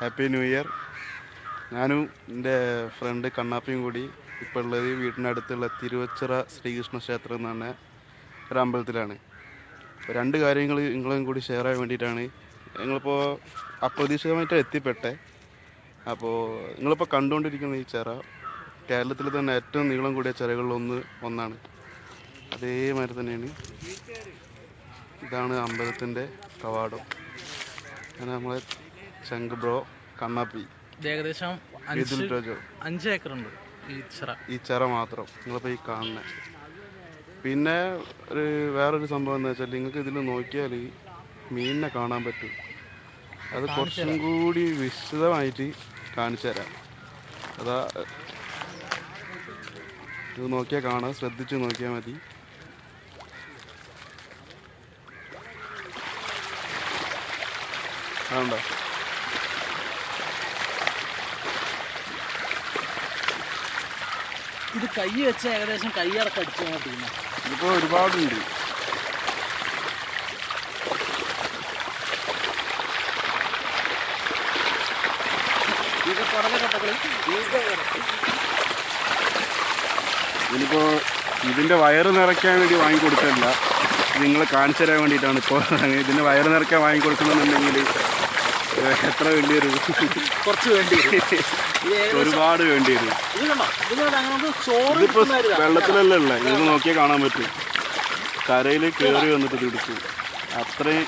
Happy new year. ഞാനും എൻ്റെ front കണ്ണാപ്പിയും കൂടി ഇപ്പോൾ ഉള്ളത് വീടിനടുത്തുള്ള തിരുവച്ചിറ ശ്രീകൃഷ്ണ ക്ഷേത്രം എന്ന് പറഞ്ഞ ഒരു അമ്പലത്തിലാണ്. അപ്പോൾ രണ്ട് കാര്യങ്ങൾ നിങ്ങളും കൂടി ഷെയർ ചെയ്യാൻ വേണ്ടിയിട്ടാണ്. ഞങ്ങളിപ്പോൾ അപ്രതീക്ഷിതമായിട്ട് എത്തിപ്പെട്ടെ. അപ്പോൾ നിങ്ങളിപ്പോൾ കണ്ടുകൊണ്ടിരിക്കുന്ന ഈ ചിറ കേരളത്തിൽ തന്നെ ഏറ്റവും നീളം കൂടിയ ചിറകളിൽ ഒന്നാണ്. അതേമാതിരി തന്നെയാണ് ഇതാണ് അമ്പലത്തിൻ്റെ കവാടം. അങ്ങനെ നമ്മളെ ചങ്ക് ബ്രോ കണ്ണാപ്പി ഏകദേശം 5 ഏക്കറുണ്ട് ഈ ചിറ മാത്രം നിങ്ങളിപ്പോൾ ഈ കാണുന്നത്. പിന്നെ വേറൊരു സംഭവം എന്താ വെച്ചാൽ നിങ്ങൾക്ക് ഇതിൽ നോക്കിയാൽ മീനിനെ കാണാൻ പറ്റും. അത് കുറച്ചും കൂടി വിശദമായിട്ട് കാണിച്ചു തരാം. അതാ ഇത് നോക്കിയാൽ കാണാം, ശ്രദ്ധിച്ച് നോക്കിയാൽ മതി. അതുണ്ടോ? ഇത് കൈ വെച്ച് ഏകദേശം കൈയടക്കം അടിച്ചു മാറ്റില്ല. ഇതിപ്പോൾ ഒരുപാടുണ്ട്. ഇതിപ്പോൾ ഇതിൻ്റെ വയറ് നിറയ്ക്കാൻ വേണ്ടി വാങ്ങിക്കൊടുക്കില്ല, നിങ്ങളെ കാണിച്ചു തരാൻ വേണ്ടിയിട്ടാണ്. ഇപ്പോൾ ഇതിൻ്റെ വയറ് നിറയ്ക്കാൻ വാങ്ങിക്കൊടുക്കണമെന്നുണ്ടെങ്കിൽ എത്ര വേണ്ടി വരും? കുറച്ച് വേണ്ടി വരും, ഒരുപാട് വേണ്ടി വരും. ഇതിപ്പോൾ വെള്ളത്തിലല്ല ഉള്ളത്, ഇത് നോക്കിയാൽ കാണാൻ പറ്റും. കരയിൽ കയറി വന്നിട്ട് ഇത് എടുക്കും. അത്രയും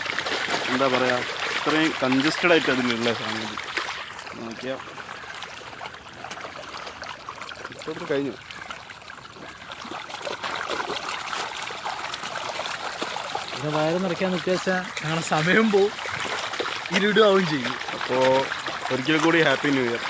എന്താ പറയുക, അത്രയും കൺജസ്റ്റഡ് ആയിട്ട് അതിലുള്ള സംഗതി. നോക്കിയാൽ ഇപ്പോൾ കഴിഞ്ഞു. വയറ് നിറയ്ക്കാൻ നിൽക്കുക വെച്ചാൽ ഞങ്ങളുടെ സമയം പോവും, ഇരുടാവുകയും ചെയ്യും. അപ്പോൾ ഒരിക്കൽ കൂടി ഹാപ്പി ന്യൂ ഇയർ.